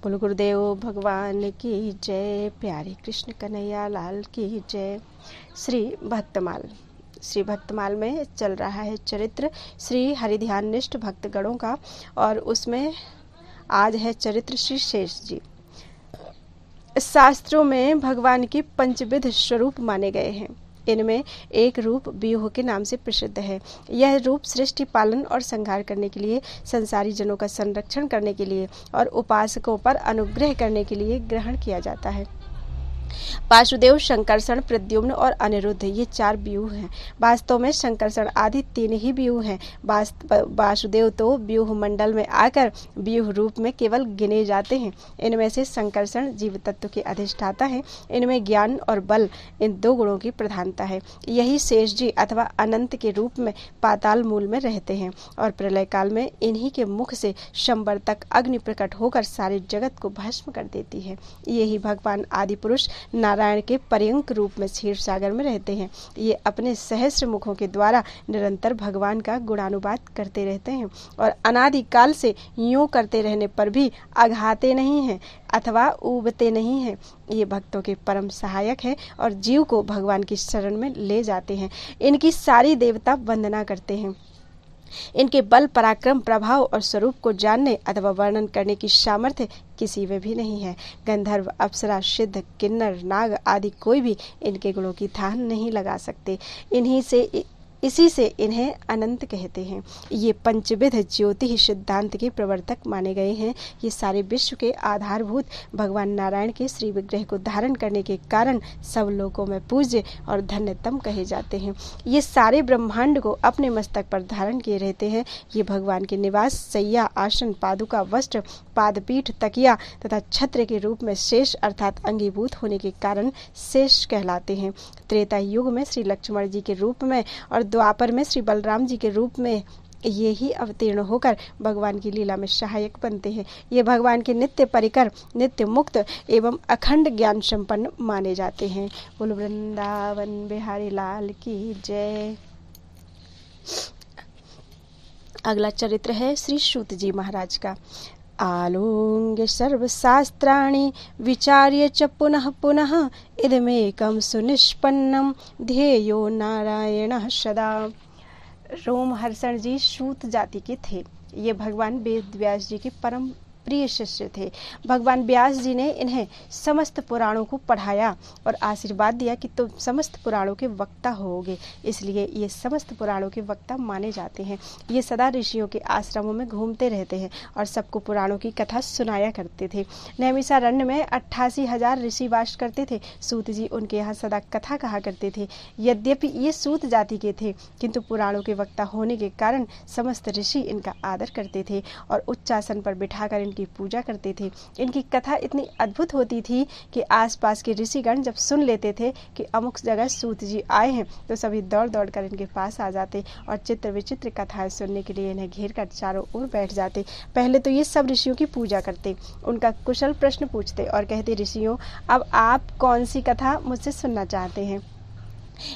बोलो गुरुदेव भगवान की जय। प्यारे कृष्ण कन्हैया लाल की जय। श्री भक्तमाल में चल रहा है चरित्र श्री हरिध्याननिष्ठ भक्तगणों का, और उसमें आज है चरित्र श्री शेष जी। शास्त्रों में भगवान की पंचविध स्वरूप माने गए हैं। इनमें एक रूप व्यूह के नाम से प्रसिद्ध है। यह रूप सृष्टि पालन और संहार करने के लिए, संसारी जनों का संरक्षण करने के लिए और उपासकों पर अनुग्रह करने के लिए ग्रहण किया जाता है। वासुदेव, शंकरषण, प्रद्युम्न और अनिरुद्ध ये 4 व्यूह हैं। वास्तव में शंकरषण आदि 3 ही व्यूह हैं। वासुदेव तो व्यूह मंडल में आकर व्यूह रूप में केवल गिने जाते हैं। इनमें से शंकरषण जीव तत्व के अधिष्ठाता है। इनमें ज्ञान और बल, इन 2 गुणों की प्रधानता है। यही शेष जी अथवा अनंत के रूप में पाताल मूल में रहते हैं और प्रलय काल में इन्हीं के मुख से शंबर तक अग्नि प्रकट होकर सारे जगत को भस्म कर देती है। यही भगवान आदि पुरुष नारायण के पर्यंक रूप में क्षीर सागर में रहते हैं। ये अपने सहस्र मुखों के द्वारा निरंतर भगवान का गुणानुवाद करते रहते हैं और अनादि काल से यूं करते रहने पर भी अघाते नहीं हैं अथवा ऊबते नहीं हैं। ये भक्तों के परम सहायक हैं और जीव को भगवान की शरण में ले जाते हैं। इनकी सारी देवता वंदना करते हैं। इनके बल, पराक्रम, प्रभाव और स्वरूप को जानने अथवा वर्णन करने की सामर्थ्य किसी में भी नहीं है। गंधर्व, अप्सरा, सिद्ध, किन्नर, नाग आदि कोई भी इनके गुणों की थाह नहीं लगा सकते। इसी से इन्हें अनंत कहते हैं। ये पंचविध ज्योति सिद्धांत के प्रवर्तक माने गए हैं। ये सारे विश्व के आधारभूत भगवान नारायण के श्री विग्रह को धारण करने के कारण सब लोगों में पूज्य और धन्यतम कहे जाते हैं। ये सारे ब्रह्मांड को अपने मस्तक पर धारण किए रहते हैं। ये भगवान के निवास, शैया, आसन, पादुका, वस्त्र, पादपीठ, तकिया तथा छत्र के रूप में शेष अर्थात अंगीभूत होने के कारण शेष कहलाते हैं। त्रेता युग में श्री लक्ष्मण जी के रूप में और द्वापर में श्री बलराम जी के रूप में ये ही अवतीर्ण होकर भगवान की लीला में सहायक बनते हैं। ये भगवान के नित्य परिकर, नित्य मुक्त एवं अखंड ज्ञान संपन्न माने जाते हैं। बोलो वृंदावन बिहारी लाल की जय। अगला चरित्र है श्री सूत जी महाराज का। आलोंग्य सर्वशास्त्राणि विचार्य च पुनः पुनः इदमेकं सुनिष्पन्नं ध्येयो नारायणः सदा। रोमहर्षण जी सूत जाति के थे। ये भगवान वेद व्यास जी के परम प्रिय शिष्य थे। भगवान व्यास जी ने इन्हें समस्त पुराणों को पढ़ाया और आशीर्वाद दिया कि तुम समस्त पुराणों के वक्ता होगे। इसलिए ये समस्त पुराणों के वक्ता माने जाते हैं। ये सदा ऋषियों के आश्रमों में घूमते रहते हैं और सबको पुराणों की कथा सुनाया करते थे। नैमिषारण्य में 88,000 ऋषि वास करते थे। सूत जी उनके यहाँ सदा कथा कहा करते थे। यद्यपि ये सूत जाति के थे, किंतु पुराणों के वक्ता होने के कारण समस्त ऋषि इनका आदर करते थे और उच्चासन पर बिठाकर की पूजा करते थे। इनकी कथा इतनी अद्भुत होती थी कि आसपास के ऋषिगण जब सुन लेते थे कि अमुक जगह सूत जी आए हैं तो सभी दौड़ दौड़ कर इनके पास आ जाते और चित्र विचित्र कथाएं सुनने के लिए इन्हें घेर कर चारों ओर बैठ जाते। पहले तो ये सब ऋषियों की पूजा करते, उनका कुशल प्रश्न पूछते और कहते, ऋषियों अब आप कौन सी कथा मुझसे सुनना चाहते हैं।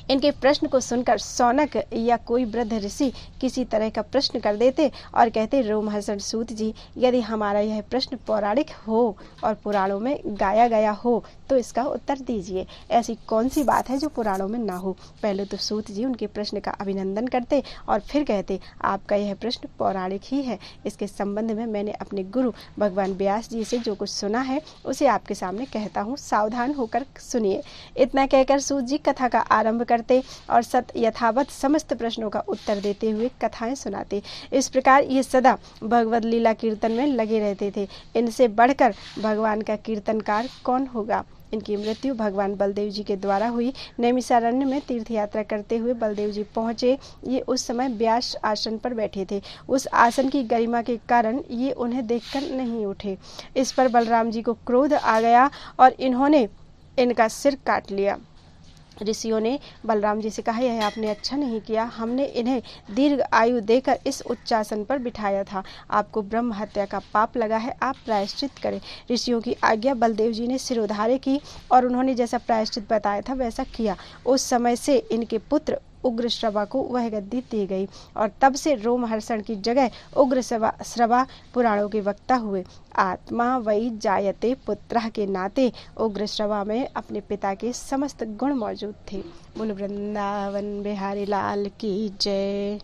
इनके प्रश्न को सुनकर सौनक या कोई वृद्ध ऋषि किसी तरह का प्रश्न कर देते और कहते, रोमहर्षण सूत जी, यदि हमारा यह प्रश्न पौराणिक हो और पुराणों में गाया गया हो तो इसका उत्तर दीजिए। ऐसी कौन सी बात है जो पुराणों में ना हो। पहले तो सूत जी उनके प्रश्न का अभिनंदन करते और फिर कहते, आपका यह प्रश्न पौराणिक ही है। इसके संबंध में मैंने अपने गुरु भगवान व्यास जी से जो कुछ सुना है उसे आपके सामने कहता हूँ, सावधान होकर सुनिए। इतना कहकर सूत जी कथा का आरंभ करते और यथावत समस्त प्रश्नों का उत्तर देते हुए कथाएं सुनाते। इस प्रकार ये सदा भगवद लीला कीर्तन में लगे रहते थे। इनसे बढ़कर भगवान का कीर्तनकार कौन होगा। इनकी मृत्यु भगवान बलदेव जी के द्वारा हुई। नैमिषारण्य में तीर्थ यात्रा करते हुए बलदेव जी पहुँचे। ये उस समय व्यास आसन पर बैठे थे। उस आसन की गरिमा के कारण ये उन्हें देखकर नहीं उठे। इस पर बलराम जी को क्रोध आ गया और इन्होंने इनका सिर काट लिया। ऋषियों ने बलराम जी से कहा, यह आपने अच्छा नहीं किया। हमने इन्हें दीर्घ आयु देकर इस उच्चासन पर बिठाया था। आपको ब्रह्म हत्या का पाप लगा है, आप प्रायश्चित करें। ऋषियों की आज्ञा बलदेव जी ने सिरोधार्य की और उन्होंने जैसा प्रायश्चित बताया था वैसा किया। उस समय से इनके पुत्र उग्रश्रवा को वह गद्दी दी गई और तब से रोमहर्षण की जगह उग्रश्रवा पुराणों के वक्ता हुए। आत्मा वही जायते पुत्रः के नाते उग्रश्रवा में अपने पिता के समस्त गुण मौजूद थे। बोलो वृंदावन बिहारी लाल की जय।